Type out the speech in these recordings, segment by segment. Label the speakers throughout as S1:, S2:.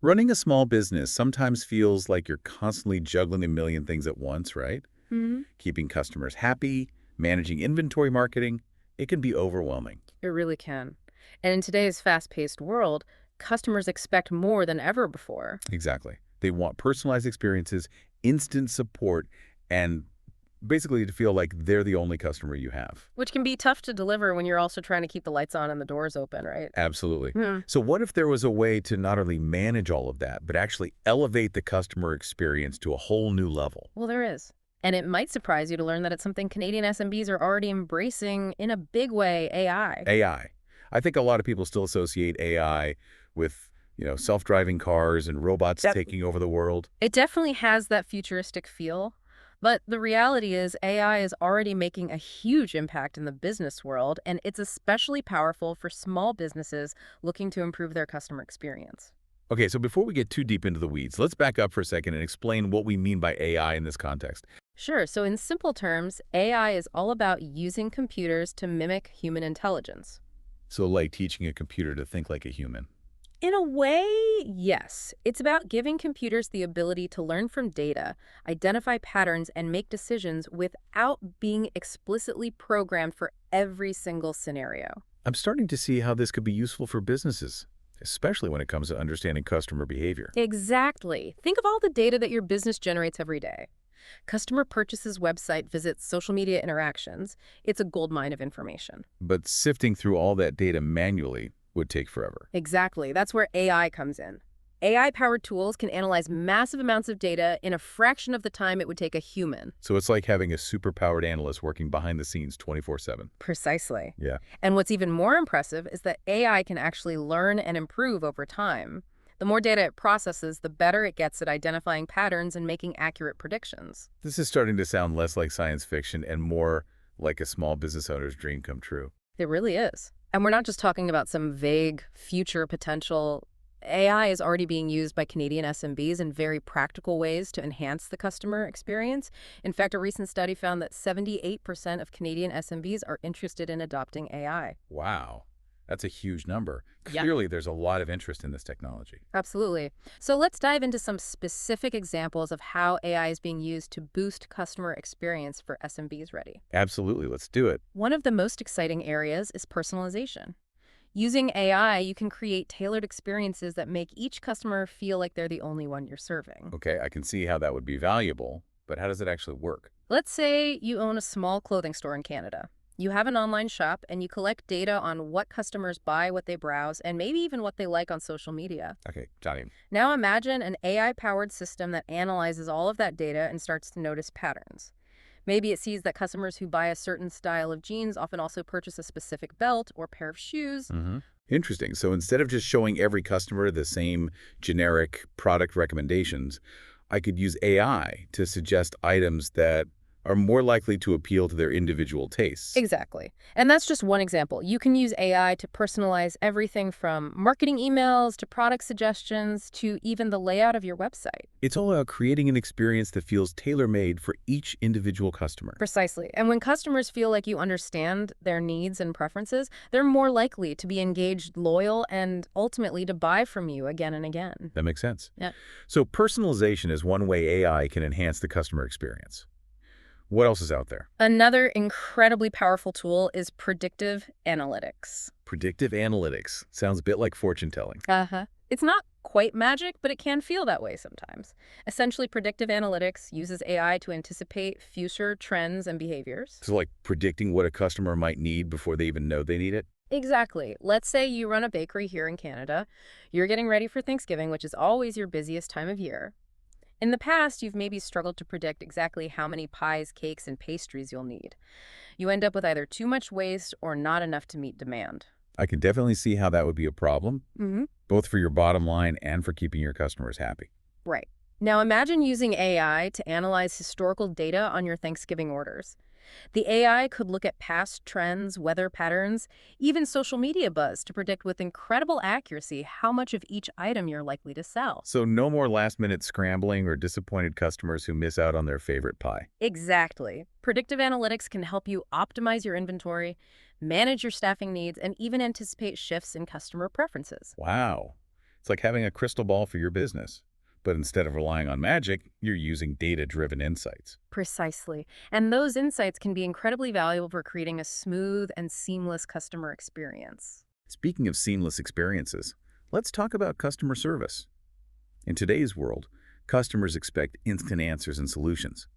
S1: Running a small business sometimes feels like you're constantly juggling a million things at once, right?
S2: Hmm.
S1: Keeping customers happy, managing inventory marketing, it can be overwhelming.
S2: It really can. And in today's fast-paced world, customers expect more than ever before,
S1: Exactly. They want personalized experiences, instant support, and basically to feel like they're the only customer you have.
S2: which can be tough to deliver when you're also trying to keep the lights on and the doors open, right?
S1: Absolutely.
S2: Hmm.
S1: So what if there was a way to not only manage all of that, but actually elevate the customer experience to a whole new level?
S2: Well, there is. And it might surprise you to learn that it's something Canadian SMBs are already embracing in a big way, AI.
S1: AI. I think a lot of people still associate AI with, self-driving cars and robots
S2: Yep.
S1: taking over the world.
S2: It definitely has that futuristic feel, but the reality is AI is already making a huge impact in the business world, and it's especially powerful for small businesses looking to improve their customer experience.
S1: Okay, so before we get too deep into the weeds, let's back up for a second and explain what we mean by AI in this context.
S2: Sure, so in simple terms, AI is all about using computers to mimic human intelligence.
S1: So like teaching a computer to think like a human.
S2: In a way, yes. It's about giving computers the ability to learn from data, identify patterns, and make decisions without being explicitly programmed for every single scenario.
S1: I'm starting to see how this could be useful for businesses, especially when it comes to understanding customer behavior.
S2: Exactly. Think of all the data that your business generates every day. Customer purchases, website visits, social media interactions. It's a goldmine of information.
S1: But sifting through all that data manually would take forever.
S2: Exactly. That's where AI comes in. AI-powered tools can analyze massive amounts of data in a fraction of the time it would take a human.
S1: So it's like having a super-powered analyst working behind the scenes 24/7.
S2: Precisely.
S1: Yeah.
S2: And what's even more impressive is that AI can actually learn and improve over time. The more data it processes, the better it gets at identifying patterns and making accurate predictions.
S1: This is starting to sound less like science fiction and more like a small business owner's dream come true.
S2: It really is. And we're not just talking about some vague future potential. AI is already being used by Canadian SMBs in very practical ways to enhance the customer experience. In fact, a recent study found that 78% of Canadian SMBs are interested in adopting AI.
S1: Wow, that's a huge number.
S2: Yeah,
S1: Clearly, there's a lot of interest in this technology.
S2: absolutely. So let's dive into some specific examples of how AI is being used to boost customer experience for SMBs ready.
S1: Absolutely, let's do it.
S2: One of the most exciting areas is personalization. Using AI, you can create tailored experiences that make each customer feel like they're the only one you're serving.
S1: Okay, I can see how that would be valuable, but how does it actually work?
S2: Let's say you own a small clothing store in Canada. You have an online shop and you collect data on what customers buy, what they browse, and maybe even what they like on social media.
S1: Okay, got him.
S2: Now imagine an AI-powered system that analyzes all of that data and starts to notice patterns. Maybe it sees that customers who buy a certain style of jeans often also purchase a specific belt or pair of shoes.
S1: Interesting. So instead of just showing every customer the same generic product recommendations, I could use AI to suggest items that are more likely to appeal to their individual tastes.
S2: Exactly. And that's just one example. You can use AI to personalize everything from marketing emails to product suggestions to even the layout of your website.
S1: It's all about creating an experience that feels tailor-made for each individual customer.
S2: Precisely. And when customers feel like you understand their needs and preferences, they're more likely to be engaged, loyal, and ultimately to buy from you again and again.
S1: That makes sense.
S2: Yeah.
S1: So personalization is one way AI can enhance the customer experience. What else is out there?
S2: Another incredibly powerful tool is predictive analytics.
S1: Predictive analytics. Sounds a bit like fortune telling.
S2: Uh-huh. It's not quite magic, but it can feel that way sometimes. Essentially, predictive analytics uses AI to anticipate future trends and behaviors.
S1: So like predicting what a customer might need before they even know they need it?
S2: Exactly. Let's say you run a bakery here in Canada. You're getting ready for Thanksgiving, which is always your busiest time of year. In the past, you've maybe struggled to predict exactly how many pies, cakes, and pastries you'll need. You end up with either too much waste or not enough to meet demand.
S1: I can definitely see how that would be a problem,
S2: Mm-hmm.
S1: both for your bottom line and for keeping your customers happy.
S2: Right. Now imagine using AI to analyze historical data on your Thanksgiving orders. The AI could look at past trends, weather patterns, even social media buzz to predict with incredible accuracy how much of each item you're likely to sell.
S1: So no more last-minute scrambling or disappointed customers who miss out on their favorite pie.
S2: Exactly. Predictive analytics can help you optimize your inventory, manage your staffing needs, and even anticipate shifts in customer preferences.
S1: Wow. It's It's like having a crystal ball for your business. But instead of relying on magic, you're using data-driven insights.
S2: Precisely. And those insights can be incredibly valuable for creating a smooth and seamless customer experience.
S1: Speaking of seamless experiences, let's talk about customer service. In today's world, customers expect instant answers and solutions.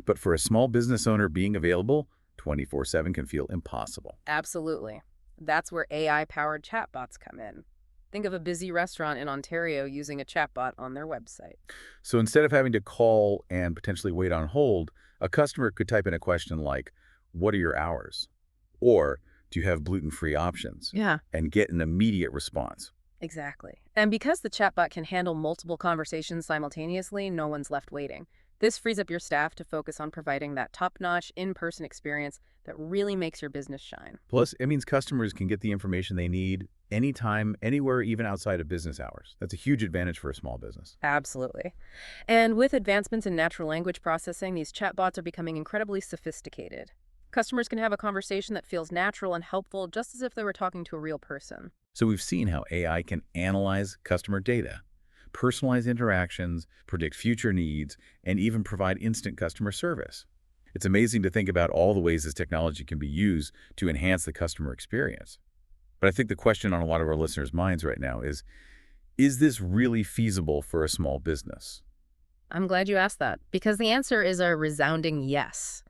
S1: But for a small business owner, being available 24/7 can feel impossible.
S2: Absolutely. That's where AI-powered chatbots come in. Think of a busy restaurant in Ontario using a chatbot on their website.
S1: So instead of having to call and potentially wait on hold, a customer could type in a question like, "What are your hours?" Or, "Do you have gluten-free options?"
S2: Yeah.
S1: and get an immediate response.
S2: Exactly. And because the chatbot can handle multiple conversations simultaneously, no one's left waiting. This frees up your staff to focus on providing that top-notch, in-person experience that really makes your business shine.
S1: Plus, it means customers can get the information they need anytime, anywhere, even outside of business hours. That's a huge advantage for a small business.
S2: Absolutely. And with advancements in natural language processing, these chatbots are becoming incredibly sophisticated. Customers can have a conversation that feels natural and helpful, just as if they were talking to a real person.
S1: So we've seen how AI can analyze customer data, personalize interactions, predict future needs, and even provide instant customer service. It's amazing to think about all the ways this technology can be used to enhance the customer experience. But I think the question on a lot of our listeners' minds right now is this really feasible for a small business?
S2: I'm glad you asked that, because the answer is a resounding yes.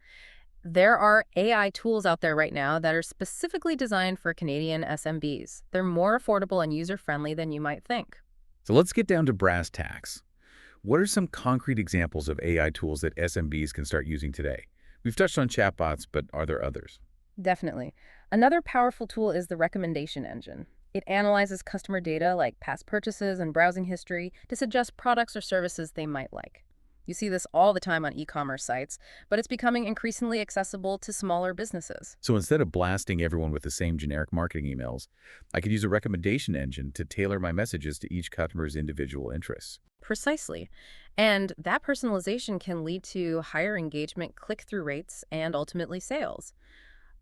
S2: There are AI tools out there right now that are specifically designed for Canadian SMBs. They're more affordable and user-friendly than you might think.
S1: So let's get down to brass tacks. What are some concrete examples of AI tools that SMBs can start using today? We've touched on chatbots, but are there others?
S2: Definitely. Another powerful tool is the recommendation engine. It analyzes customer data like past purchases and browsing history to suggest products or services they might like. You see this all the time on e-commerce sites, but it's becoming increasingly accessible to smaller businesses.
S1: So instead of blasting everyone with the same generic marketing emails, I could use a recommendation engine to tailor my messages to each customer's individual interests.
S2: Precisely. And that personalization can lead to higher engagement, click-through rates, and ultimately sales.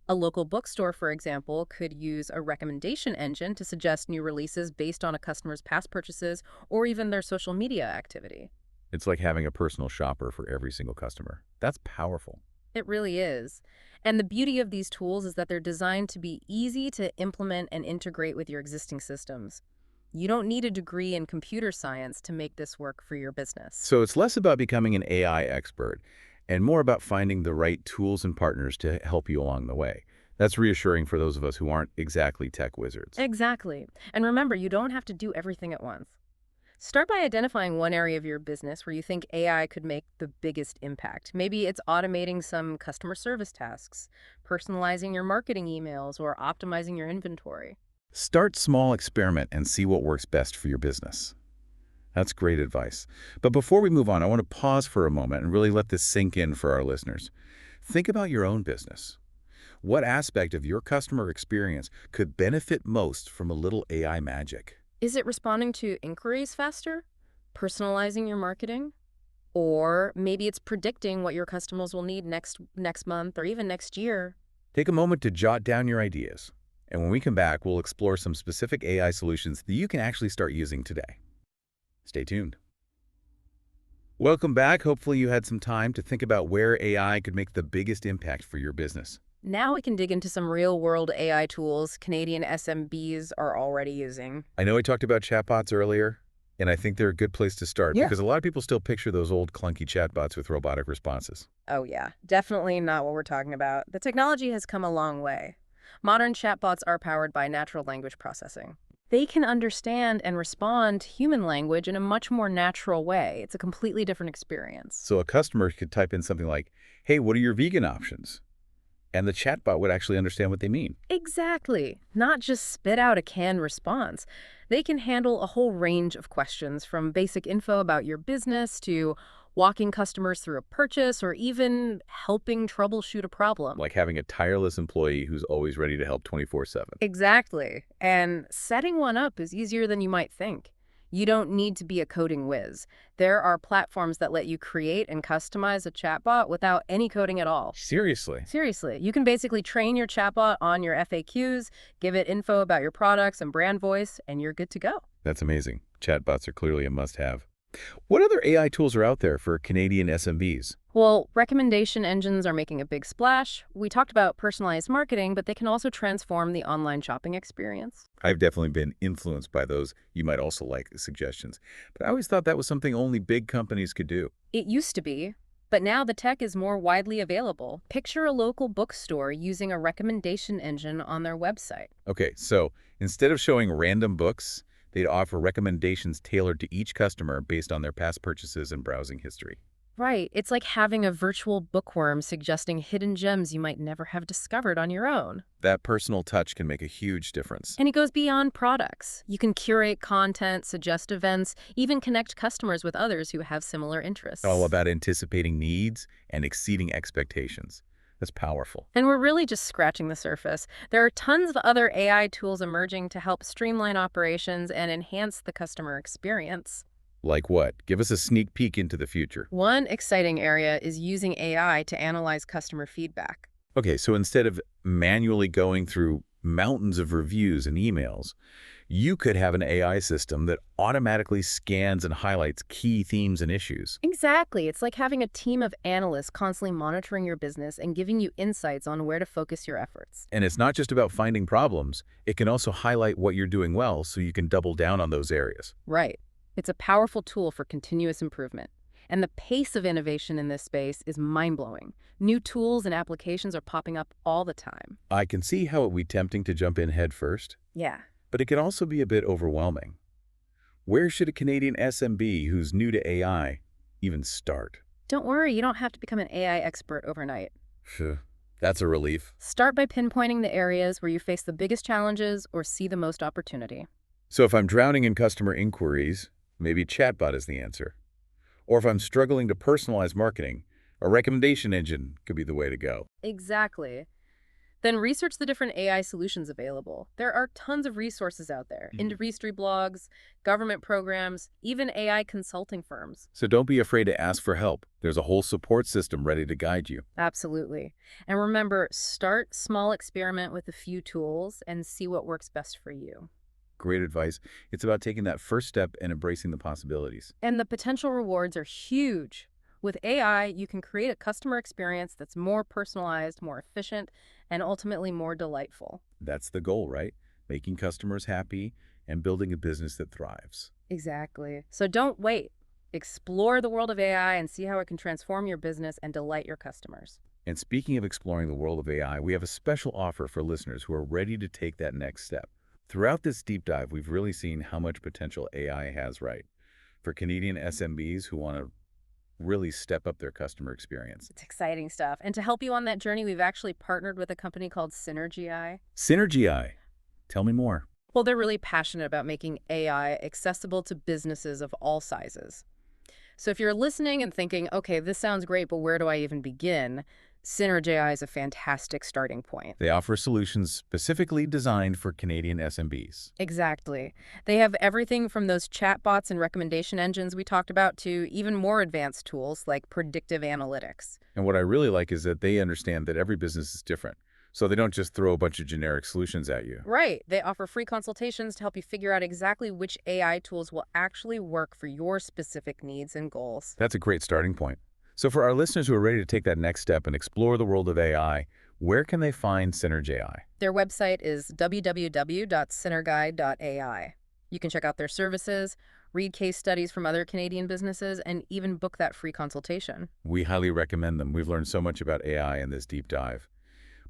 S2: A local bookstore, for example, could use a recommendation engine to suggest new releases based on a customer's past purchases or even their social media activity.
S1: It's like having a personal shopper for every single customer. That's powerful.
S2: It really is. And the beauty of these tools is that they're designed to be easy to implement and integrate with your existing systems. You don't need a degree in computer science to make this work for your business.
S1: So it's less about becoming an AI expert and more about finding the right tools and partners to help you along the way. That's reassuring for those of us who aren't exactly tech wizards.
S2: Exactly. And remember, you don't have to do everything at once. Start by identifying one area of your business where you think AI could make the biggest impact. Maybe it's automating some customer service tasks, personalizing your marketing emails, or optimizing your inventory.
S1: Start small, experiment, and see what works best for your business. That's great advice. But before we move on, I want to pause for a moment and really let this sink in for our listeners. Think about your own business. What aspect of your customer experience could benefit most from a little AI magic?
S2: Is it responding to inquiries faster? Personalizing your marketing? Or maybe it's predicting what your customers will need next month or even next year?
S1: Take a moment to jot down your ideas. And when we come back, we'll explore some specific AI solutions that you can actually start using today. Stay tuned. Welcome back. Hopefully you had some time to think about where AI could make the biggest impact for your business.
S2: Now we can dig into some real-world AI tools Canadian SMBs are already using.
S1: I know I talked about chatbots earlier, and I think they're a good place to start because a lot of people still picture those old clunky chatbots with robotic responses.
S2: Oh yeah, definitely not what we're talking about. The technology has come a long way. Modern chatbots are powered by natural language processing. They can understand and respond to human language in a much more natural way. It's a completely different experience.
S1: So a customer could type in something like, "Hey, what are your vegan options?" And the chatbot would actually understand what they mean.
S2: Exactly. Not just spit out a canned response. They can handle a whole range of questions, from basic info about your business to walking customers through a purchase or even helping troubleshoot a problem.
S1: Like having a tireless employee who's always ready to help 24/7.
S2: Exactly. And setting one up is easier than you might think. You don't need to be a coding whiz. There are platforms that let you create and customize a chatbot without any coding at all.
S1: Seriously?
S2: Seriously, you can basically train your chatbot on your FAQs, give it info about your products and brand voice, and you're good to go.
S1: That's amazing. Chatbots are clearly a must-have. What other AI tools are out there for Canadian SMBs?
S2: Well, recommendation engines are making a big splash. We talked about personalized marketing, but they can also transform the online shopping experience.
S1: I've definitely been influenced by those. You might also like suggestions. But I always thought that was something only big companies could do.
S2: It used to be, but now the tech is more widely available. Picture a local bookstore using a recommendation engine on their website.
S1: Okay, so instead of showing random books, they'd offer recommendations tailored to each customer based on their past purchases and browsing history.
S2: Right, it's like having a virtual bookworm suggesting hidden gems you might never have discovered on your own.
S1: That personal touch can make a huge difference.
S2: And it goes beyond products. You can curate content, suggest events, even connect customers with others who have similar
S1: All
S2: interests.
S1: about anticipating needs and exceeding expectations. That's powerful.
S2: And we're really just scratching the surface. There are tons of other AI tools emerging to help streamline operations and enhance the customer experience.
S1: Like what? Give us a sneak peek into the future.
S2: One exciting area is using AI to analyze customer feedback.
S1: Okay, so instead of manually going through mountains of reviews and emails, you could have an AI system that automatically scans and highlights key themes and issues.
S2: Exactly. It's like having a team of analysts constantly monitoring your business and giving you insights on where to focus your efforts.
S1: And it's not just about finding problems, it can also highlight what you're doing well so you can double down on those areas.
S2: Right. It's a powerful tool for continuous improvement. And the pace of innovation in this space is mind-blowing. New tools and applications are popping up all the time.
S1: I can see how it would be tempting to jump in head first,
S2: Yeah.
S1: but it can also be a bit overwhelming. Where should a Canadian SMB who's new to AI even start?
S2: Don't worry, you don't have to become an AI expert overnight.
S1: Phew, that's a relief.
S2: Start by pinpointing the areas where you face the biggest challenges or see the most opportunity.
S1: So if I'm drowning in customer inquiries, maybe chatbot is the answer. Or if I'm struggling to personalize marketing, a recommendation engine could be the way to go.
S2: Exactly. Then research the different AI solutions available. There are tons of resources out there. Industry blogs, government programs, even AI consulting firms.
S1: So don't be afraid to ask for help. There's a whole support system ready to guide you.
S2: Absolutely. And remember, start small, experiment with a few tools and see what works best for you.
S1: Great advice. It's about taking that first step and embracing the possibilities.
S2: And the potential rewards are huge. With AI, you can create a customer experience that's more personalized, more efficient, and ultimately more delightful.
S1: That's the goal, right? Making customers happy and building a business that thrives.
S2: Exactly. So don't wait. Explore the world of AI and see how it can transform your business and delight your customers.
S1: And speaking of exploring the world of AI, we have a special offer for listeners who are ready to take that next step. Throughout this deep dive, we've really seen how much potential AI has, right? For Canadian SMBs who want to really step up their customer experience.
S2: It's exciting stuff. And to help you on that journey, we've actually partnered with a company called Synergy.
S1: Synergy. Tell me more.
S2: Well, they're really passionate about making AI accessible to businesses of all sizes. So if you're listening and thinking, okay, this sounds great, but where do I even begin? Synergy is a fantastic starting point.
S1: They offer solutions specifically designed for Canadian SMBs.
S2: Exactly. They have everything from those chatbots and recommendation engines we talked about to even more advanced tools like predictive analytics.
S1: And what I really like is that they understand that every business is different. So they don't just throw a bunch of generic solutions at you.
S2: Right. They offer free consultations to help you figure out exactly which AI tools will actually work for your specific needs and goals.
S1: That's a great starting point. So for our listeners who are ready to take that next step and explore the world of AI, where can they find Synergy?
S2: Their website is www.synergy.ai. You can check out their services, read case studies from other Canadian businesses, and even book that free consultation.
S1: We highly recommend them. We've learned so much about AI in this deep dive.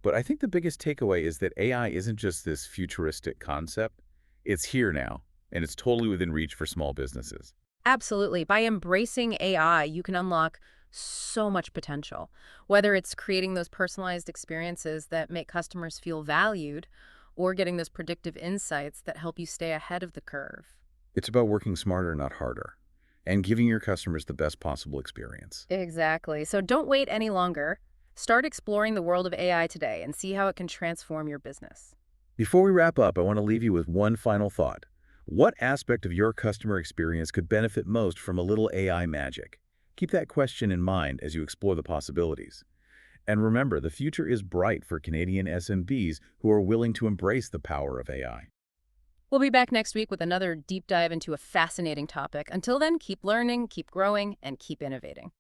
S1: But I think the biggest takeaway is that AI isn't just this futuristic concept. It's here now, and it's totally within reach for small businesses.
S2: Absolutely. By embracing AI, you can unlock so much potential, whether it's creating those personalized experiences that make customers feel valued or getting those predictive insights that help you stay ahead of the curve.
S1: It's about working smarter, not harder, and giving your customers the best possible experience.
S2: Exactly. So don't wait any longer. Start exploring the world of AI today and see how it can transform your business.
S1: Before we wrap up, I want to leave you with one final thought. What aspect of your customer experience could benefit most from a little AI magic? Keep that question in mind as you explore the possibilities. And remember, the future is bright for Canadian SMBs who are willing to embrace the power of AI.
S2: We'll be back next week with another deep dive into a fascinating topic. Until then, keep learning, keep growing, and keep innovating.